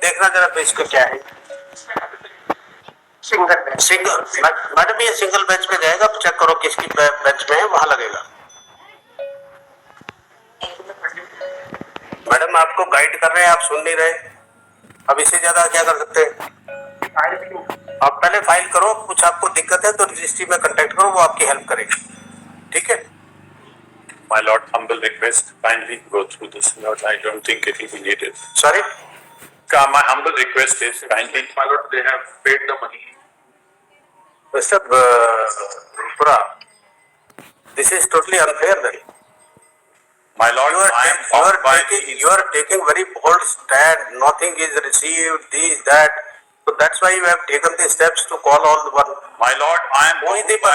देखना जरा पेज को क्या है। सिंगल मैडम ये सिंगल बेंच पे जाएगा, चेक करो किसकी बेंच में है, वहां लगेगा। मैडम आपको गाइड कर रहे हैं, आप सुन नहीं रहे। अब इससे ज्यादा क्या कर सकते हैं? आप पहले फाइल करो, कुछ आपको दिक्कत है तो रजिस्ट्री में कांटेक्ट करो, वो आपकी हेल्प करेगी। ठीक है। My lord, humble request, kindly go through this. Lord, I don't think it will be needed. Sorry? My humble request is kindly, my lord, they have paid the money. Mr. Rupra, this is totally unfair then. My lord, you are taking very bold stand. Nothing is received, this, that. So that's why you have taken the steps to call all the one. My lord, I am bound by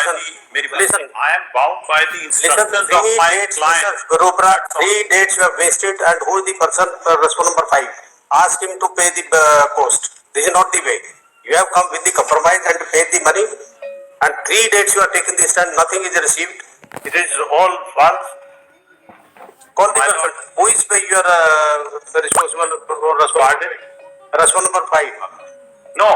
listen. I am bound by the instructions of my client. Rupra, 3 dates you have wasted, and who is the person, responsible number 5? Ask him to pay the cost. This is not the way. You have come with the compromise and paid the money, and 3 dates you are taking the stand, nothing is received. It is all false. Call the person. Who is your responsible number 5? No,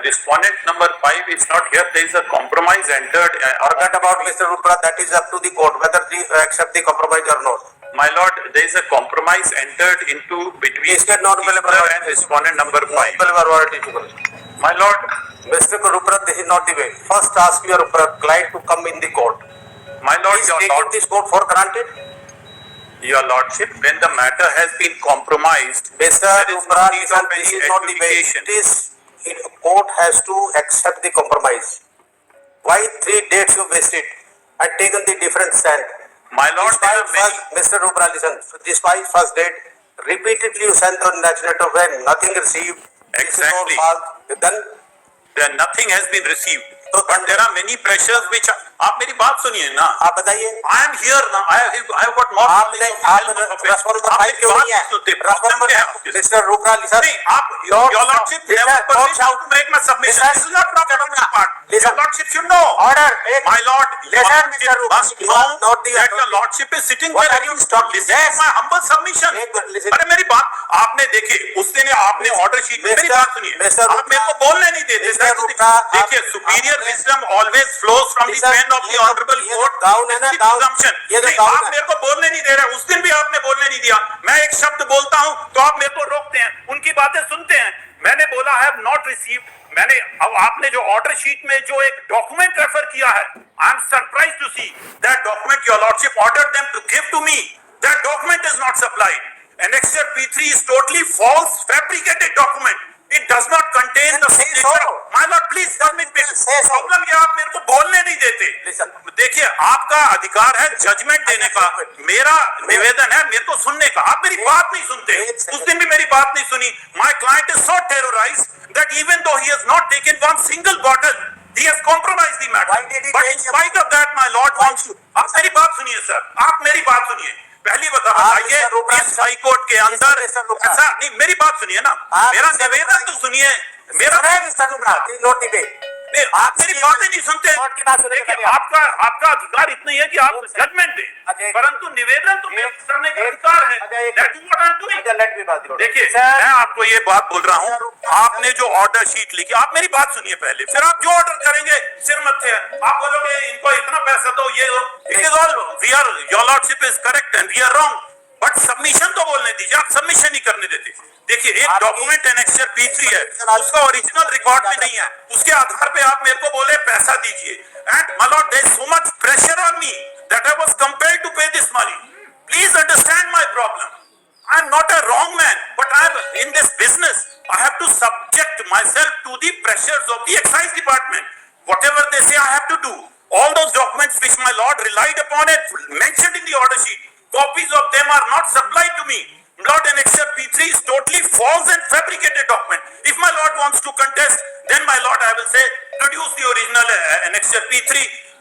respondent number 5 is not here. There is a compromise entered. Forget about Mr. Rupra. That is up to the court whether they accept the compromise or not. My lord, there is a compromise entered into between and respondent number 5. My lord, Mr. Rupra, this is not the way. First ask your client to come in the court. My lord, your lord, this court for granted. Your lordship, when the matter has been compromised, Mr. Rupra, this is not the way. It is. Court has to accept the compromise. Why 3 dates you wasted and taken the different stand? My lord, Mr. Rupra, listen. This first date, repeatedly you sent on national when nothing received. Exactly. Then nothing has been received. But there are many pressures which आप मेरी बात सुनिए ना। आप बताइए। I am here now. I have got more. आपने responsible 5 क्यों नहीं है? Mr. Rupra, listen. नहीं, आप your lordship never permission to make my submission. This is not problem part. Your lordship should know. Order. My lord, listen, Mr. Rupra. must know that your lordship is sitting there. Listen to my humble submission. अरे मेरी बात आपने देखी, उस दिन आपने order sheet में मेरी बात सुनिए। आप मेरे को बोलने नहीं देते। देखिए, superior wisdom always flows from the pen of the honorable court. Presumption. आप मेरे को बोलने नहीं दे रहे, उस दिन भी आपने बोलने नहीं दिया। मैं एक शब्द बोलता हूँ तो आप मेरे को रोकते हैं, उनकी बातें सुनते हैं। मैंने बोला है नॉट रिसीव्ड। मैंने अब आपने जो ऑर्डर शीट में जो एक डॉक्यूमेंट रेफर किया है, I am surprise to see that document your lordship ordered them to give to me. That document is not supplied. Annexure P3 is totally false, fabricated document. It does not contain the signature. My lord, please permit me. Problem ये आप मेरे को बोलने नहीं देते। देखिए, आपका अधिकार है जजमेंट देने का, मेरा निवेदन है मेरे को सुनने का। आप मेरी बात नहीं सुनते। उस दिन भी मेरी बात नहीं सुनी। My client is so terrorized that even though he has not taken one single bottle, he has compromised the matter. But in spite of that, my lord wants to. आप मेरी बात सुनिए सर, आप मेरी बात सुनिए। पहली बताइए इस हाई कोर्ट के अंदर ऐसा नहीं, मेरी बात सुनिए ना, मेरा निवेदन तो सुनिए, मेरा आप मेरी बातें नहीं सुनते। देखिए, आपका अधिकार इतना ही है कि आप जजमेंट दें, परंतु निवेदन तो करने का अधिकार है। देखिए, मैं आपको ये बात बोल रहा हूँ, आपने जो ऑर्डर शीट लिखी, आप मेरी बात सुनिए पहले, फिर आप जो ऑर्डर करेंगे सिर मत्थे है। आप बोलोगे इनको इतना पैसा दो, ये it is all we are your lordship is correct and we are wrong, but submission तो बोलने दीजिए। आप सबमिशन नहीं करने देते। देखिए, एक डॉक्यूमेंट एनेक्सर P3 है, उसका ओरिजिनल रिकॉर्ड भी नहीं है, उसके आधार पे आप मेरे को बोले पैसा दीजिए। And my lord, there is so much pressure on me that I was compelled to pay this money. Please understand my problem. I am not a wrong man, but I am in this business. I have to subject myself to the pressures of the excise department. Whatever they say, I have to do. All those documents which my lord relied upon and mentioned in the order sheet, copies of them are not supplied to me. Lord, Annexure P3 is totally false and fabricated document. If my lord wants to contest, then my lord, I will say, produce the original Annexure P3.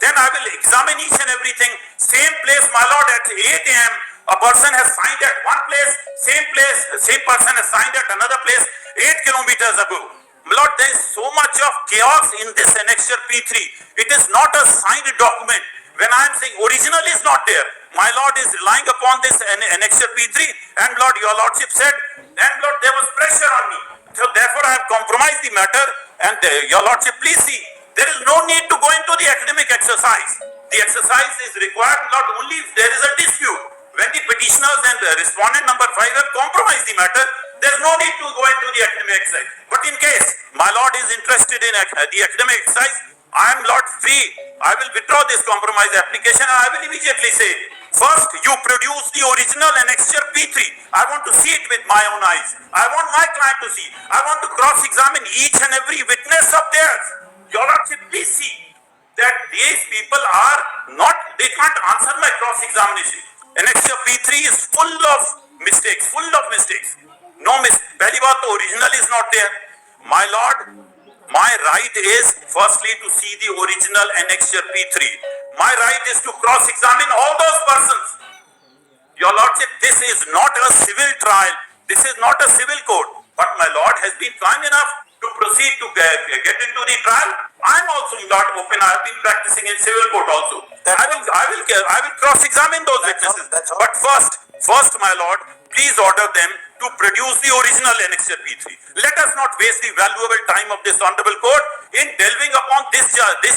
Then I will examine each and everything. Same place, my lord, at 8 a.m. A person has signed at one place, same person has signed at another place 8 kilometers ago. Lord, there is so much of chaos in this Annexure P3. It is not a signed document. When I am saying original is not there, my lord is relying upon this Annexure P3, and Lord, your lordship said, and Lord, there was pressure on me. the matter, and your lordship, please see, there is no need to go into the academic exercise. The exercise is required not only if there is a dispute. When the petitioners and respondent number 5 have compromised the matter, there is no need to go into the academic exercise. But in case my lord is interested in the academic exercise, I am lord free. I will withdraw this compromise application and I will immediately say, first you produce the original annexure P3. I want to see it with my own eyes. I want my client to see. I want to cross-examine each and every witness of theirs. Your lordship, please see that these people are not, they can't answer my cross-examination. Annexure P3 is full of mistakes, No pehli baat to original is not there. My lord, my right is firstly to see the original annexure P3. My right is to cross-examine all those persons. Your lordship, this is not a civil trial. This is not a civil court. But my lord has been kind enough to proceed to get into the trial. I am also not open. I have been practicing in civil court also. I will cross-examine those witnesses. But first, my lord, please order them to produce the original annexure P3. Let us not waste the valuable time of this honorable court in delving upon this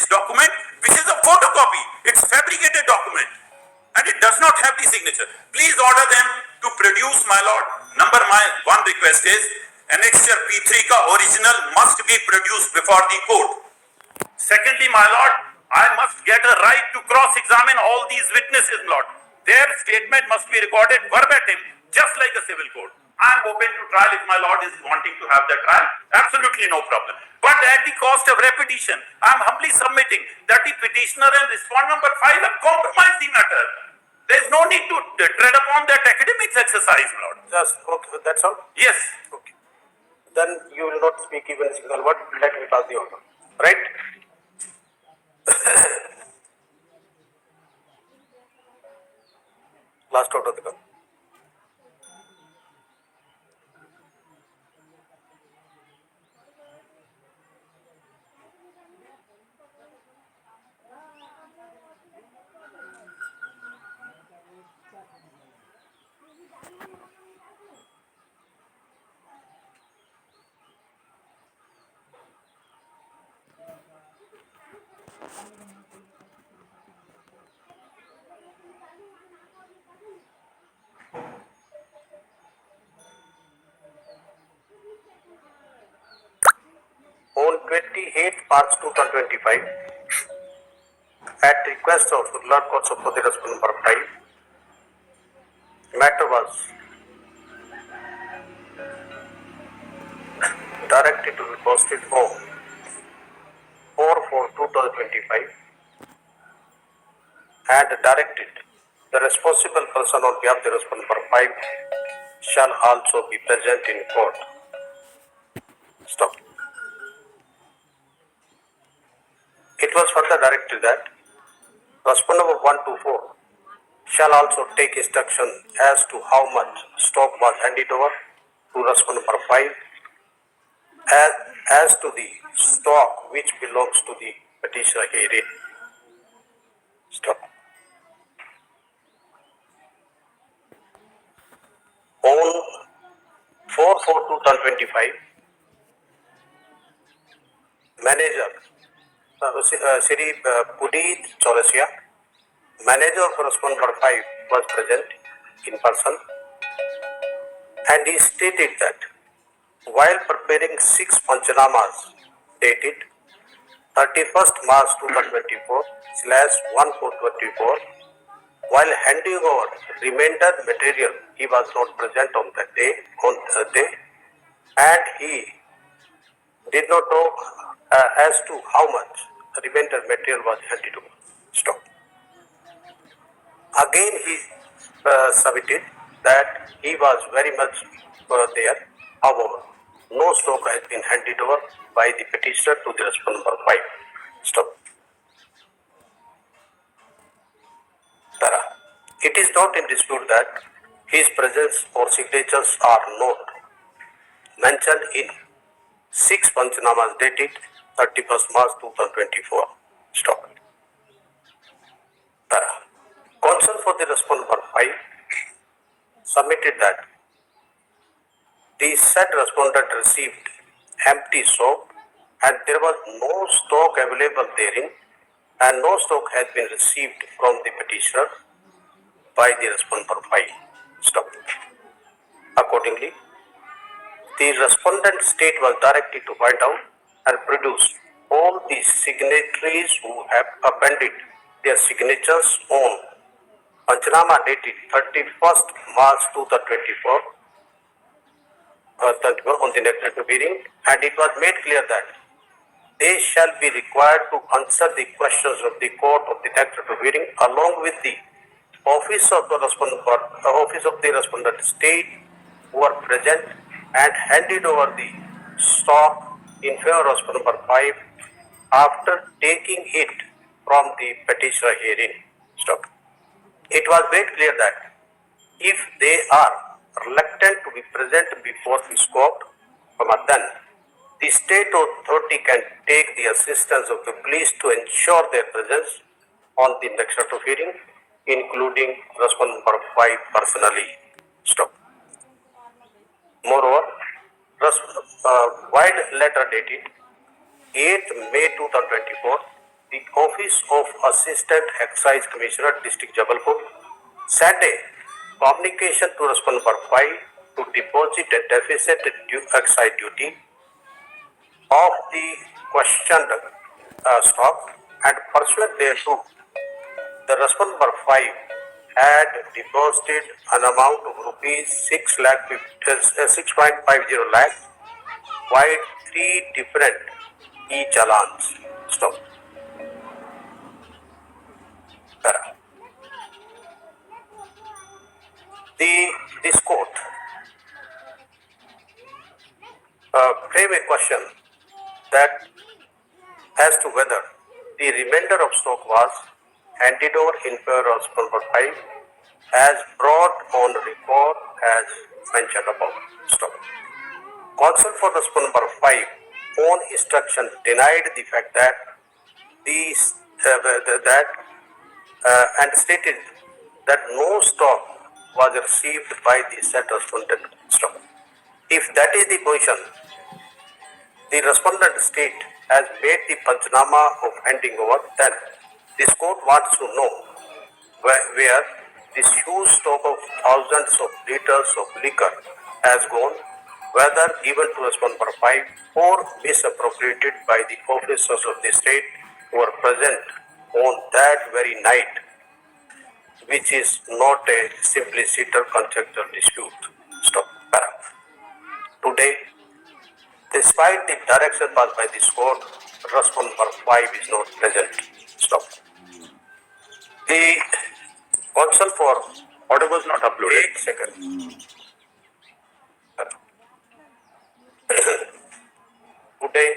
document, which is a photocopy. It's fabricated document, and it does not have the signature. Please order them to produce, my lord. My one request is, annexure P3 ka original must be produced before the court. Secondly, my lord, I must get a right to cross-examine all these witnesses, lord. Their statement must be recorded verbatim, just like a civil court. I am open to trial if my lord is wanting to have the trial. Absolutely no problem. But at the cost of repetition, I am humbly submitting that the petitioner and respondent number 5 have compromised the matter. There is no need to tread upon that academics exercise, my lord. Just, okay, that's all? Yes. Okay. Then you will not speak even a single word. Let me pass the order. Right? Last order the come. On 28th March 2025, at request of Lord Court of the Respondent number 5, matter was directed to be posted on 4/4/2025 and directed the responsible person on behalf of the Respondent number 5 shall also be present in court. Stop. It was further directed that respondent number 1 to 4 shall also take instruction as to how much stock was handed over to respondent number 5 as to the stock which belongs to the petitioner herein. Stop. On 4/4/2025, manager Shri Puneet Chaurasia, manager of respondent number 5, was present in person, and he stated that while preparing 6 panchanamas dated 31st March 2024/1/4/24, while handing over remainder material, he was not present on that day, and he did not know as to how much remainder material was handed over. Stop. Again, he submitted that he was very much there. However, no stock has been handed over by the petitioner to the respondent number 5. Stop. Tara. It is not in dispute that his presence or signatures are not mentioned in 6 panchanamas dated 31st March 2024. Stop. Tara. Counsel for the respondent number 5 submitted that the said respondent received empty soap and there was no stock available therein and no stock has been received from the petitioner by the respondent file. Stop. Accordingly, the respondent state was directed to find out and produce all the signatories who have appended their signatures on Panchanama dated 31st March 2024 on the next hearing, and it was made clear that they shall be required to answer the questions of the court of the next hearing along with the office of the respondent state who are present and handed over the stock in favor of respondent number 5 after taking it from the petitioner herein. Stop. It was made clear that if they are reluctant to be present before this court, then the state authority can take the assistance of the police to ensure their presence on the next set of hearing, including respondent number 5 personally. Stop. Moreover, wide letter dated 8th May 2024, the Office of Assistant Excise Commissioner, District Jabelpur, sent a communication to respondent number 5 to deposit a deficit excise duty of the questioned stock, and pursuant thereto, the respondent number 5 had deposited an amount of rupees 6.50 lakh, while 3 different e-challans. Stop. This court frame a question that as to whether the remainder of stock was handed over in favor of number 5 as brought on record as mentioned above. Stop. Counsel for respondent number 5 on instruction denied the fact that and stated that no stock was received by the said respondent. Stop. If that is the position, the respondent state has made the Panchanama of handing over, then this court wants to know where this huge stock of thousands of liters of liquor has gone, whether given to respondent number 5 or misappropriated by the officers of the state who are present on that very night, which is not a simplicity or conjectural dispute. Stop. Today, despite the direction passed by this court, respondent number 5 is not present. Stop. The counsel for Order was not uploaded. 8 seconds. Today,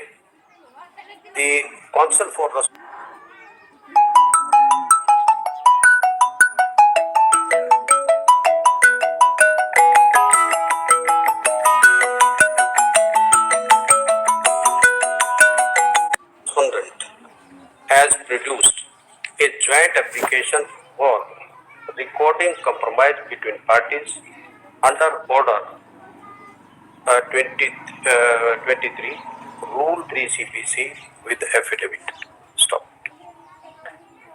the counsel for respondent has produced a joint application for recording compromise between parties under order 23 Rule 3 CPC with affidavit. Stop.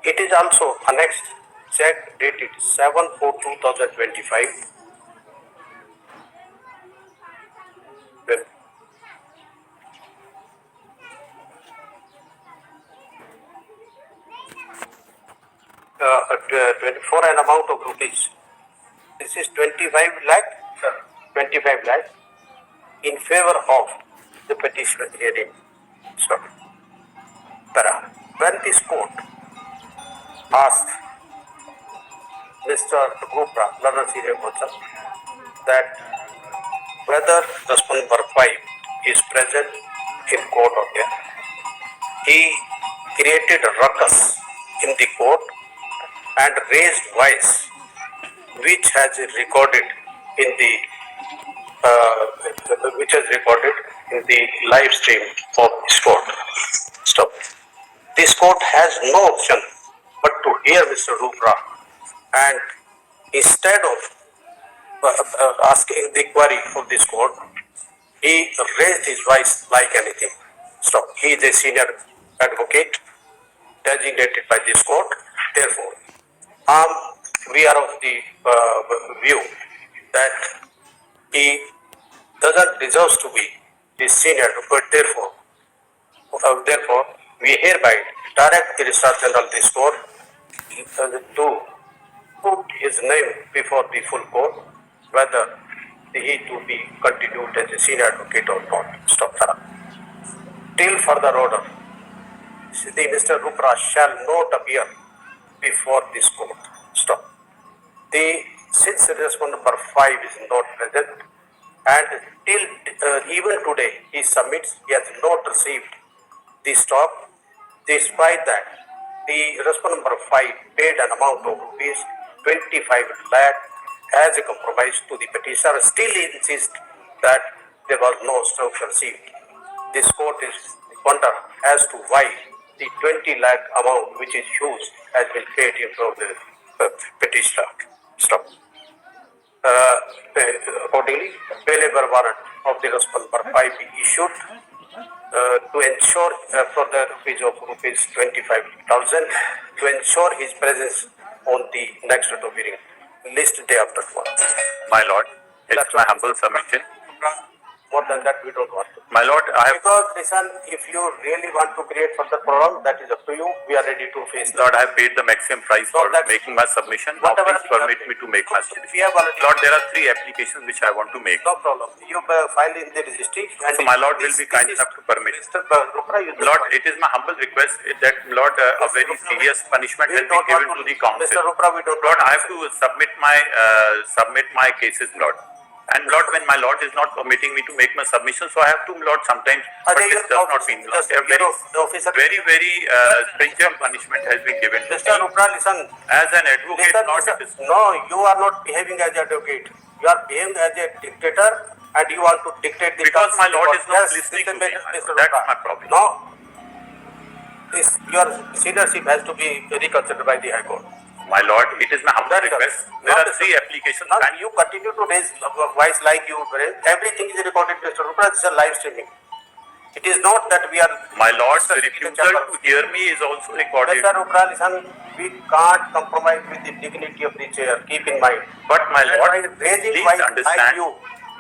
It is also annexed check dated 7/4/2025. For an amount of rupees. This is 25 lakh, sir. 25 lakh in favor of the petitioner hearing. So, when this court asked Mr. Gupta, learned senior counsel, that whether respondent number 5 is present in court or there, he created a ruckus in the court and raised voice, which has recorded in the live stream of this court. Stop. This court has no option but to hear Mr. Rupra, and instead of asking the query of this court, He raised his voice like anything. Stop. He is a senior advocate designated by this court. Therefore, we are of the view that he doesn't deserve to be the senior advocate. Therefore, we hereby direct the Registrar General this court to put his name before the full court, whether he to be continued as a senior advocate or not. Stop, Sara. Till further order, the Mr. Rupra shall not appear before this court. Stop. Since respondent number 5 is not present, and till even today he submits, he has not received the stock. Despite that, the respondent number 5 paid an amount of rupees 25 lakh as a compromise to the petitioner. Still insists that there was no stock received. This court is wonder as to why the 20 lakh amount which is used has been paid in front of the petitioner. Stop. Accordingly, bailable warrant of the respondent number 5 be issued to ensure for the fees of rupees 25,000 to ensure his presence on the next order of hearing list day after tomorrow. My lord, it's my humble submission. More than that, we don't want to. My lord, I have Because listen, if you really want to create further problem, that is up to you. We are ready to face that. Lord, I have paid the maximum price for that's- making my submission. Now Whatever please permit me to make my We submission. have already. Lord, there are 3 applications which I want to make. No problem. You file in the registry. And So my lord will be kind enough to permit. Mr. Rupra, you just Lord, file. it is my humble request that Lord, a very serious punishment We has been don't given want to the council. Mr. Rupra, we don't Lord, want I have to submit my cases, Lord. And Lord, when my Lord is not permitting me to make my submission, so I have to, Lord, sometimes. But Ajay, this your does not office- mean. just A very, your officer- very stringent punishment has been given to Mr. me Rupra, listen. as an advocate. Listen, Not listen. it is. No, you are not behaving as an advocate. You are behaving as a dictator and you want to dictate the Because terms my of the lord court. is not Yes, listening Mr. to me. Mr. That's Rupra. my problem. No. Your seniorship has to be reconsidered by the High Court. My lord, it is my humble That's all. request. Now, There are Mr. 3 applications. Now Can you continue to raise voice like you raise. Everything is recorded, Mr. Rupra. This is a live streaming. It is not that we are. My lord's discussing in the refusal chamber. to hear me is also recorded. Mr. Rupra, listen. We can't compromise with the dignity of the chair. Keep in mind. But my And lord, by raising please voice like understand. you.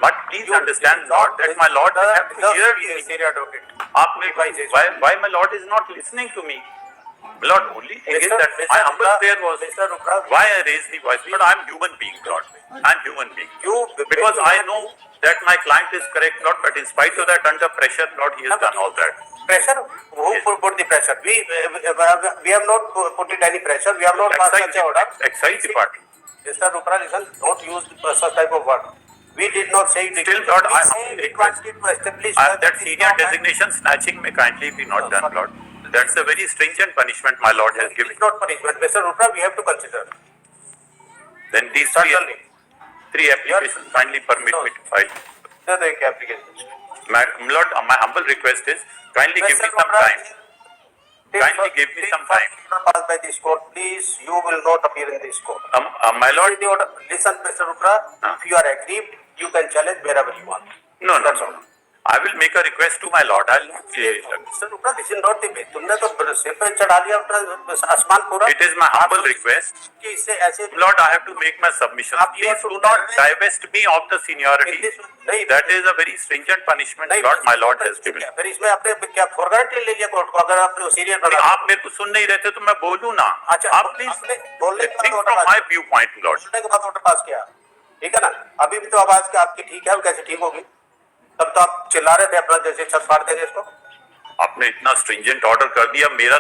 But please understand, Lord, that my Lord will have to hear me. Senior advocate. आप मेरे को- why my Lord is not listening to me? Lord, only thing is that my humble prayer was Mr. Rupra, why I raised the voice. But I'm human being, Lord. I'm human being. Because I know that my client is correct, Lord. But in spite of that, under pressure, Lord, he has done all that. pressure. Who put the pressure? We have not put it any pressure. We have not passed such a order. Excise department. Mr. Rupra, listen. Don't use such type of word. We did not say it. Still, Lord, we I say humbly we request. wanted to establish That senior designation snatching may kindly be not done, Lord. That's a very stringent punishment my Lord has It given. is not punishment. Mr. Rupra, we have to consider. Then these Certainly. 3 applications kindly permit me to file. Sir, the application. My Lord, my humble request is kindly give me some time. Kindly give me some time. Passed by this court, please. You will not appear in this court. My Lord, The order. Listen, Mr. Rupra. If you are aggrieved, you can challenge wherever you want. no. That's all. I will make a request to my Lord. I'll not say it. Mr. Rupra, this is not the way. तुमने तो सिर पे चढ़ा लिया अपना आसमान पूरा. It is my humble request. कि इससे ऐसे Lord, I have to make my submission. Please do not divest me of the seniority. नहीं. That is a very stringent punishment Lord, my Lord has given. फिर इसमें आपने क्या फॉरग्रांटेड ले लिया कोर्ट को अगर आपने सीरियस बना. आप मेरे को सुन नहीं रहे थे तो मैं बोलूं ना. अच्छा, आप प्लीज आपने बोलने के think बाद from order my viewpoint, Lord. बोलने के बाद ऑर्डर पास किया. ठीक है ना. अभी भी तो आवाज की आपकी ठीक है. कैसे ठीक होगी? तब तो आप चिल्ला रहे थे अपना जैसे छत फाड़ देंगे इसको. आपने इतना स्ट्रिंजेंट ऑर्डर कर दिया. मेरा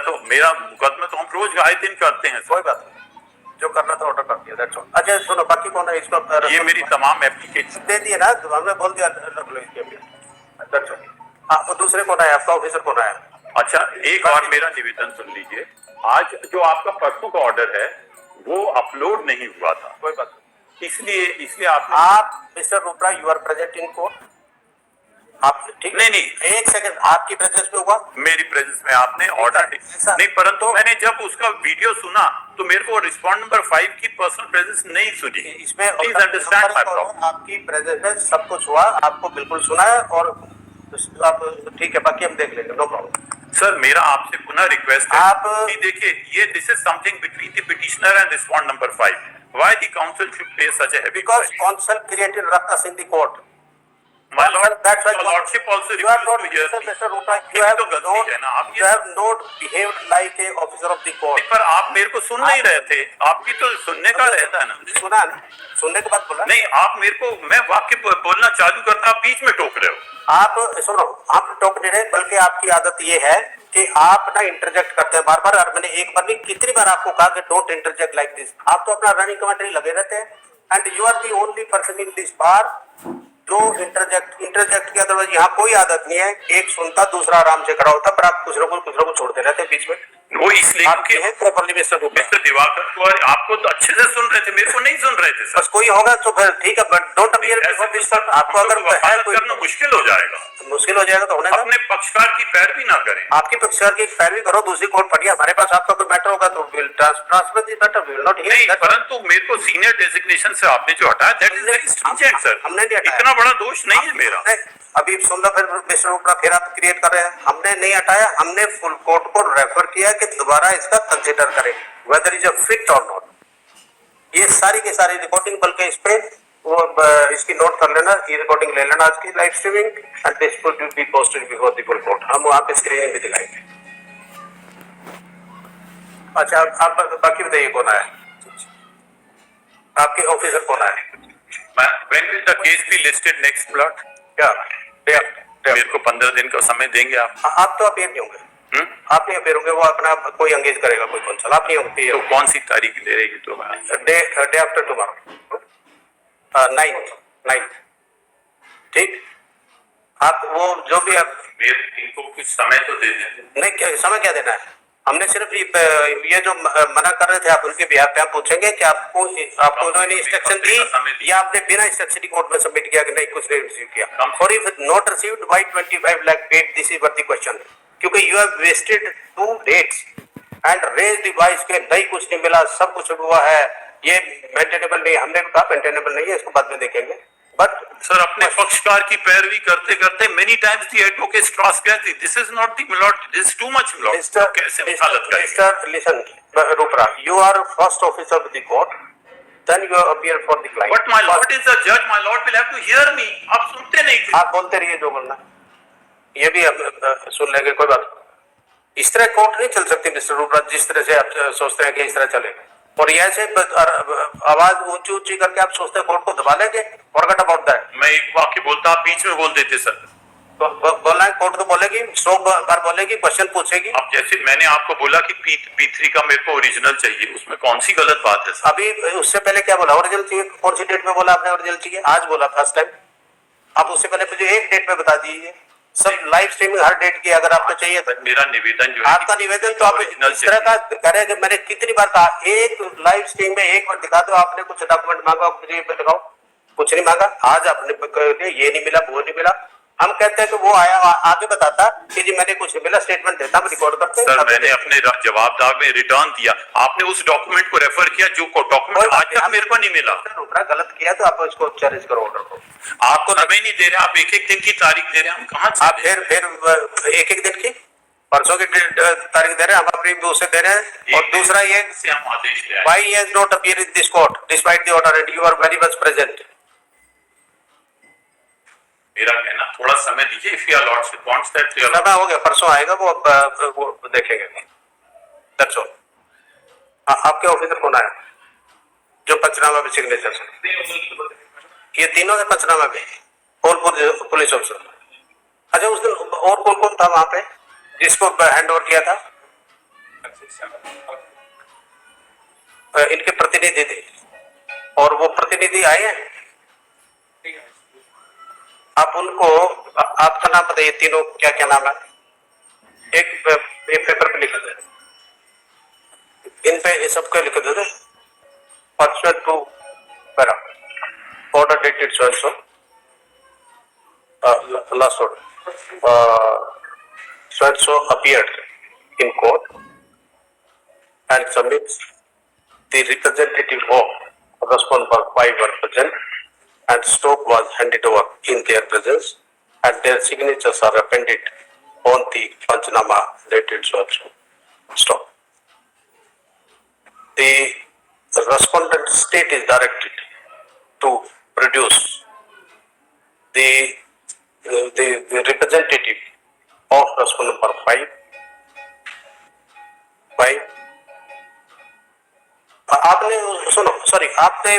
मुकदमा तो हम रोज आए दिन करते हैं. कोई बात नहीं. जो करना था ऑर्डर कर दिया. That's all. अच्छा सुनो, बाकी कौन है इसको? ये मेरी तमाम एप्लीकेशन दे दिए ना. हमने बोल दिया रख लो इसके अभी. That's all. हाँ, वो दूसरे कौन है? आपका ऑफिसर कौन है? अच्छा, एक और मेरा निवेदन सुन लीजिए. आज जो आपका परसों का ऑर्डर है वो अपलोड नहीं हुआ था. कोई बात नहीं. इसलिए आप mister Rupra, you are present in court. आप ठीक नहीं नहीं, एक सेकंड, आपकी प्रेजेंस में हुआ? मेरी प्रेजेंस में आपने ऑर्डर नहीं, परंतु मैंने जब उसका वीडियो सुना तो मेरे को रिस्पॉन्ड नंबर 5 की पर्सनल प्रेजेंस नहीं सुनी। इसमें प्लीज अंडरस्टैंड माय प्रॉब्लम। आपकी प्रेजेंस में सब कुछ हुआ, आपको बिल्कुल सुना है, और आप ठीक है, बाकी हम देख लेंगे, नो प्रॉब्लम। सर मेरा आपसे पुनः रिक्वेस्ट है आप कि देखिए, ये this is something between the petitioner and respond number 5। Why the council should pay such a heavy because council created ruckus in the court. My lord, That's why your lordship also you are refused not, to hear me. Mr. Rupa, तो गलती है ना आपकी। you have not behaved like a officer of the court. पर आप मेरे को सुन नहीं रहे थे, आपकी तो सुनने का रहता है ना। सुना ना, सुनने के बाद बोला नहीं, आप मेरे को, मैं वाक्य बोलना चालू करता, आप बीच में टोक रहे हो। आप सुनो, आप टोक नहीं रहे, बल्कि आपकी आदत ये है कि आप ना इंटरजेक्ट करते हैं बार बार। और मैंने एक बार नहीं, कितनी बार आपको कहा कि डोंट इंटरजेक्ट लाइक दिस। आप तो अपना रनिंग कमेंट्री लगे रहते हैं, and you are the only person in this bar जो इंटरजेक्ट की। अदरवाइज यहाँ कोई आदत नहीं है, एक सुनता दूसरा आराम से खड़ा होता, पर आप कुछ ना कुछ छोड़ते रहते हैं बीच में। वो इसलिए आपके हैं प्रॉपर्ली मिस्टर दिवाकर को, आपको तो अच्छे से सुन रहे थे, मेरे को नहीं सुन रहे थे। बस कोई होगा तो फिर ठीक है, but don't appear before this sir. आपको अगर है कोई करना मुश्किल हो जाएगा, मुश्किल हो जाएगा तो होने दो। अपने पक्षकार की पैरवी ना करें। आपकी पक्षकार की पैरवी करो, दूसरी कोर्ट पढ़िए। हमारे पास आपका कोई मैटर होगा तो will transfer this matter, will not here. नहीं, परंतु मेरे को सीनियर डेजिग्नेशन से आपने जो हटाया, that is very stringent sir. हमने नहीं हटाया, इतना बड़ा दोष नहीं है मेरा। अभी सुन लो, फिर मिस्टर उपरा फिर आप क्रिएट कर रहे हैं। हमने नहीं हटाया, हमने फुल कोर्ट को रेफर किया कि दोबारा इसका कंसीडर करें वेदर इज अ फिट और नॉट। ये सारी की सारी रिकॉर्डिंग, बल्कि इस पे वो इसकी नोट कर लेना, ये रिकॉर्डिंग ले लेना आज की live streaming, and this will be posted before the full court. हम वहां पे स्क्रीनिंग भी दिखाएंगे। अच्छा, आप बाकी बताइए, कौन आया आपके ऑफिसर, कौन आया? When will the case be listed next plot? क्या मेरे को 15 दिन का समय देंगे आप? आप तो अपेयर नहीं होंगे, आप नहीं अपेयर होंगे, वो अपना कोई एंगेज करेगा कोई कौंसल, आप नहीं होंगे। तो कौन सी तारीख ले रहेगी? तो डे आफ्टर टुमारो, 9th, ठीक। आप वो जो भी आप इनको कुछ समय तो दे दें। नहीं, समय क्या देना है? हमने सिर्फ ये जो मना कर रहे थे, आप उनके बिहार पे आप पूछेंगे कि आपको उन्होंने इंस्ट्रक्शन दी या आपने बिना इंस्ट्रक्शन कोर्ट में सबमिट किया कि नहीं, कुछ नहीं रिसीव किया। और if not received by 25 lakh paid, this is what the question, क्योंकि you have wasted 2 dates and raise the voice के नहीं, कुछ नहीं मिला, सब कुछ हुआ है, ये मेंटेनेबल नहीं। हमने कहा मेंटेनेबल नहीं है, इसको बाद में देखेंगे। बट सर, अपने पक्षकार की पैरवी करते करते many times the advocate cross गए, this is not the milord, this is too much milord. कैसे वकालत करेंगे? Mister listen Rupra, you are first officer of the court, then you appear for the client. But my lord is the जज, my lord will have to hear me. आप सुनते नहीं थे। आप बोलते रहिए जो बोलना, ये भी आप सुन लेंगे, कोई बात। इस तरह कोर्ट नहीं चल सकती मिस्टर रूपरा, जिस तरह से आप सोचते हैं कि इस तरह चलेगा। और ये ऐसे आवाज ऊंची ऊंची करके आप सोचते हैं कोर्ट को दबा लेंगे, फॉरगेट अबाउट दैट। मैं एक वाक्य बोलता, आप बीच में बोल देते सर। तो बोलना है, कोर्ट तो बोलेगी, 100 बार बोलेगी, क्वेश्चन पूछेगी। अब जैसे मैंने आपको बोला कि P3 का मेरे को ओरिजिनल चाहिए, उसमें कौन सी गलत बात है सर? अभी उससे पहले क्या बोला? ओरिजिनल चाहिए। कौन सी डेट में बोला आपने ओरिजिनल चाहिए? आज बोला फर्स्ट टाइम। आप उससे पहले मुझे एक डेट में बता दीजिए। सब लाइव स्ट्रीमिंग हर डेट की अगर आपको चाहिए तो। मेरा निवेदन जो है, आपका निवेदन तो आप इस तरह का करें कि मैंने कितनी बार कहा, एक लाइव स्ट्रीम में एक बार दिखा दो। आपने कुछ डॉक्यूमेंट मांगा, मुझे दिखाओ, कुछ नहीं मांगा। आज आपने ये नहीं मिला, वो नहीं मिला। हम कहते हैं कि वो आया आगे बताता कि जी मैंने कुछ नहीं मिला, स्टेटमेंट देता, हम रिकॉर्ड करते हैं। सर, मैंने अपने जवाब में रिटर्न दिया, आपने उस डॉक्यूमेंट को रेफर किया जो डॉक्यूमेंट आज तक मेरे को नहीं मिला। गलत किया तो आप इसको चैलेंज करो ऑर्डर को। आपको समय नहीं दे रहे, आप एक दिन की तारीख दे रहे हैं, हम कहाँ से? आप फिर एक दिन की, परसों की तारीख दे रहे हैं, हम अपनी उसे दे रहे हैं। और दूसरा ये, हम आदेश दे why he has not appeared in this court despite the order and you are very much present। मेरा कहना, थोड़ा समय दीजिए। If your lordship wants that, समय हो गया, परसों आएगा वो देखेंगे। That's all. आपके ऑफिसर कौन आया जो पंचनामा में सिग्नेचर से? ये तीनों है पंचनामा में, और पुलिस ऑफिसर। अच्छा, उस दिन और कौन कौन था वहां पे जिसको हैंड ओवर किया था? इनके प्रतिनिधि थे, और वो प्रतिनिधि आए हैं। आप उनको, आपका नाम बताइए, तीनों क्या क्या नाम है? एक पेपर पे लिख दे, इन पे सबको लिख दे। Personal to order dated so and so, last one. So and so appeared in court and submits the representative of respondent number 5 were present and stock was handed over in their presence and their signatures are appended on the Panchanama dated so and so. Stop. The respondent state is directed to produce the representative of respondent number 5 by आपने सुनो sorry आपने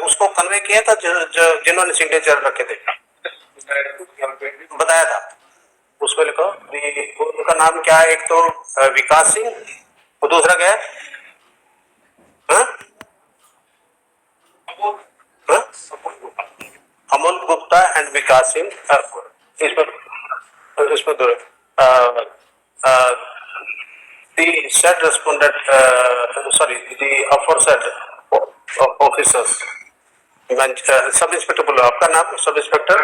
उसको convey किया था जिन्होंने signature रखे थे बताया था उसमें लिखो उनका नाम क्या है एक तो विकास सिंह और दूसरा क्या है अमोल गुप्ता एंड विकास सिंह इसमें दो the said respondent, the aforesaid officers, sub-inspector बोलो आपका नाम sub-inspector,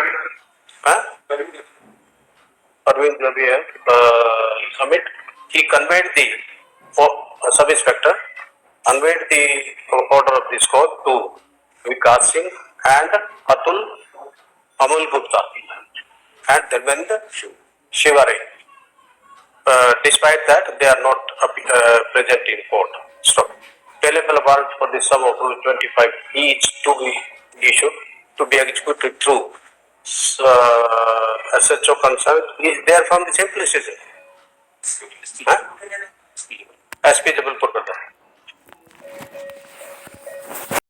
अरविंद रवि है, submit, he conveyed the sub-inspector, conveyed the order of this court to Vikas Singh and Atul Amul Gupta and Dharmendra Shivare. Despite that, they are not present in court. Stop. Payable warrant for the sum of ₹25 each to be issued to be executed through SHO consent. They are from the same place, is it? SP Jabal Pur.